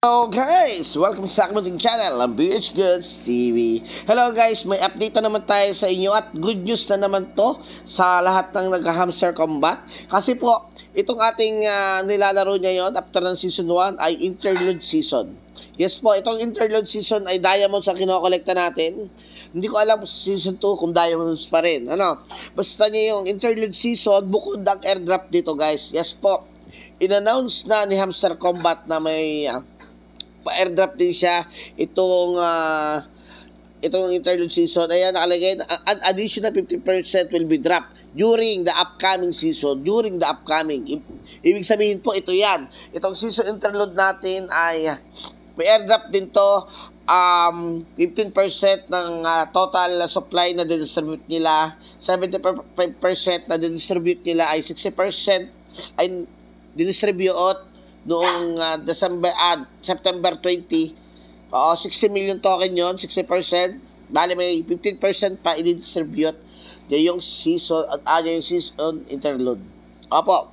Hello guys! Welcome sa aking channel, ang BH Goods TV. Hello guys, may update na naman tayo sa inyo at good news na naman to sa lahat ng nag-hamster combat. Kasi po, itong ating nilalaro ngayon after ng season 1 ay interlude season. Yes po, itong interlude season ay diamonds ang kinokolekta natin. Hindi ko alam sa season 2 kung diamonds pa rin. Basta niyo yung interlude season, bukod ang airdrop dito guys. Yes po, in-announce na ni Hamster Combat na may pa-airdrop din siya itong interlude season. Ayan, nakalagay an additional 50% will be dropped during the upcoming season. Ibig sabihin po, ito yan. Itong season interlude natin ay may airdrop din to. 15% ng total supply na distribute nila. 75% na distribute nila ay 60% ay distribute noong September 20. 60 million token yon, 60%. Bale, may 15% pa i-distribute. Yung season yung season interlude. Opo.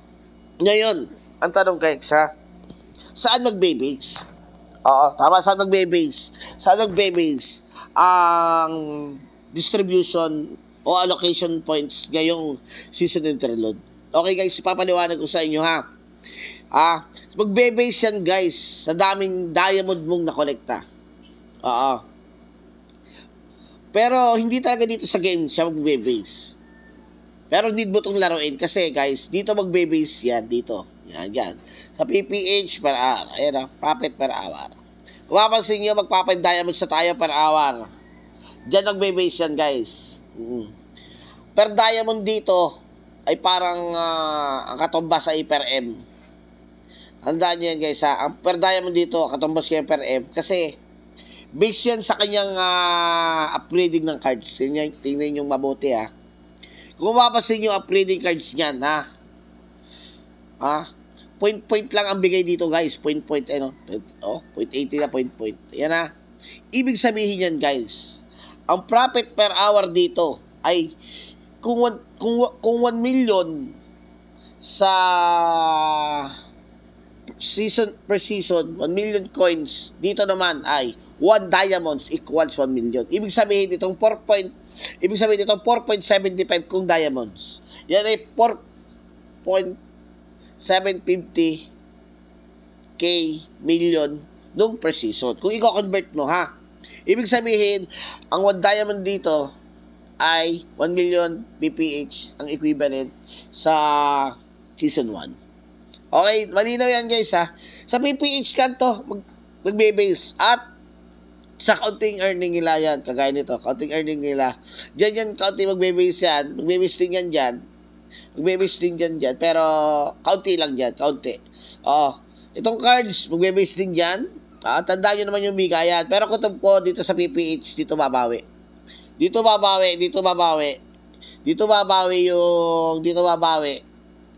Ngayon, ang tanong kay saan magbe-base? Tama, saan magbe-base? Saan magbe-base ang distribution o allocation points ngayong season interlude? Okay guys, ipapaliwanag ko sa inyo ha. Magbe-base yan guys sa daming diamond mong nakolekta. Pero hindi talaga dito sa game siya magbe-base. Pero need mo itong laruin kasi guys, dito magbe-base yan dito. Yan. Sa PPH per hour. Ayan profit per hour. Kung mapansin nyo, magpa-5 diamonds na tayo per hour. Diyan magbe-base yan guys. Per diamond dito ay parang ang katumbas ay per M. Handaan nyo yan guys ha. Ang per diamond dito, katumbas kayo per M. Kasi, based yan sa kanyang upgrading ng cards. Tingnan nyo mabuti ha. Kung mapapansin nyo upgrading cards nyan ha. Point lang ang bigay dito guys. Point. 0.80 na point. Yan ha. Ibig sabihin yan guys. Ang profit per hour dito ay kung 1 million sa season per season, 1 million coins, dito naman ay 1 diamonds equals 1 million. Ibig sabihin itong 4.75 kung diamonds. Yan ay 4.750k million nung per season. Kung i-convert mo ha. Ibig sabihin, ang 1 diamond dito ay 1 million PPH ang equivalent sa season 1. Okay, malinaw yan guys ha. Sa PPH kanto, magbe-base at sa counting earning nila yan. Kagaya nito, counting earning nila. Diyan yan, counting magbe-base yan. Magbe-base din yan dyan. Pero county lang dyan, county. Itong cards, magbe-base din dyan. Tandaan nyo naman yung bigayan. Pero kutob ko dito sa PPH, dito babawi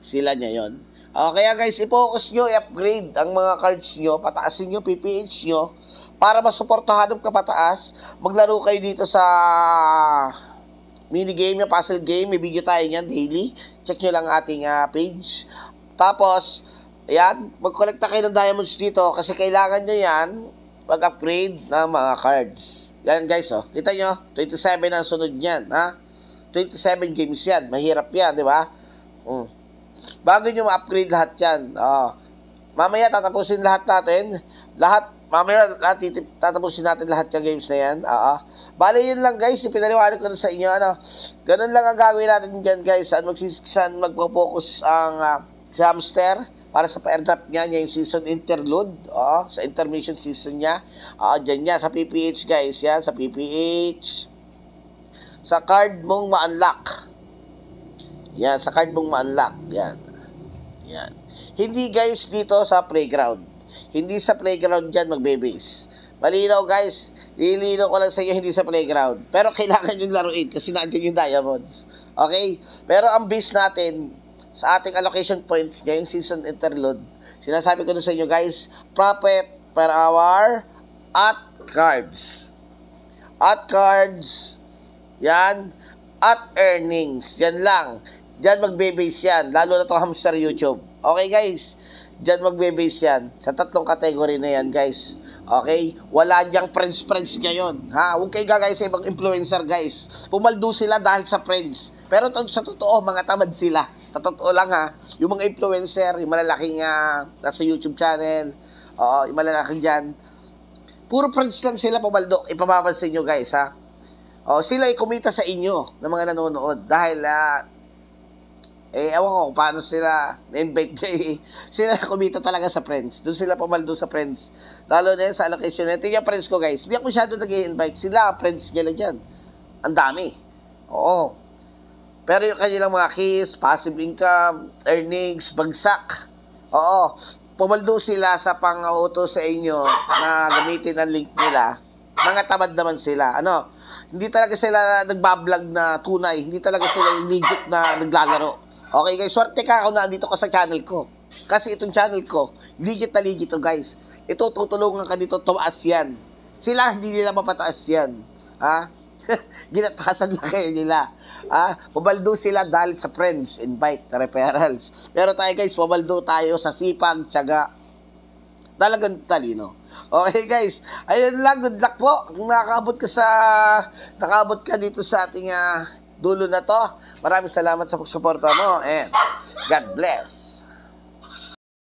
sila niya yon. Kaya guys, i-focus nyo, i-upgrade ang mga cards nyo, pataasin nyo, PPH nyo, para masuportahan ng kapataas. Maglaro kayo dito sa minigame na puzzle game, may video tayo niyan daily. Check nyo lang ating page. Tapos, ayan, mag-collecta kayo ng diamonds dito kasi kailangan nyo yan mag-upgrade ng mga cards. Yan guys, kita nyo, 27 ang sunod niyan, ha? 27 games yan, mahirap yan, di ba? Bago nyo ma-upgrade lahat yan. Mamaya tatapusin lahat natin. Mamaya tatapusin natin lahat yung games na yan. Bale yun lang guys, ipinaliwanag ko na sa inyo. Ganun lang ang gagawin natin dyan guys. Saan magpo-focus ang si Hamster para sa pa-airdrop niya yung season interlude. Sa intermission season niya. Dyan niya sa PPH guys. Yan, sa PPH. Sa card mong ma-unlock. Yan, sa card mong ma-unlock. Yan. Hindi guys dito sa playground. Hindi sa playground dyan magbe-base. Malinaw guys. Nilinaw ko lang sa inyo hindi sa playground. Pero kailangan yung laruin kasi nandiyan yung diamonds. Okay? Pero ang base natin sa ating allocation points ngayong season interlude, sinasabi ko na sa inyo guys, profit per hour at cards. Yan. At earnings. Yan lang. Diyan magbe-base yan. Lalo na to Hamster YouTube. Okay guys. Diyan magbe-base yan. Sa tatlong category na yan, guys. Okay? Wala diyang friends ngayon. Ha? Huwag kayo gagaya sa ibang influencer, guys. Pumaldo sila dahil sa friends. Pero sa totoo, mga tamad sila. Sa totoo lang, ha? Yung mga influencer, yung malalaking nasa YouTube channel, yung malalaking dyan, puro friends lang sila pumaldo. Ipapapansin nyo, guys, ha? Sila ay kumita sa inyo ng mga nanonood. Dahil, ewan ko paano sila na-invite kayo. Sila kumita talaga sa friends. Doon sila pumaldo sa friends. Lalo na yan sa allocation. Ito yung friends ko, guys. Hindi ako masyado nag-i-invite. Sila, friends nila dyan. Ang dami. Oo. Pero yung kanilang mga keys, passive income, earnings, bagsak. Oo. Pumaldo sila sa pang-auto sa inyo na gamitin ang link nila. Mga tamad naman sila. Hindi talaga sila nagbablog na tunay. Hindi talaga sila legit na naglalaro. Okay guys, swerte ka kung nandito ka sa channel ko. Kasi itong channel ko, legit na legit to guys. Ito, tutulungan ka dito, tumaas yan. Sila, hindi nila mapataas yan. Ha? Ginatasan lang kayo nila. Pumaldo sila dahil sa friends, invite, referrals. Pero tayo guys, pumaldo tayo sa sipag, tiyaga. Talagang talino. Okay guys, ayun lang, good luck po. Kung nakakaabot ka dito sa ating dulo na to, maraming salamat sa pagsuporta mo and God bless.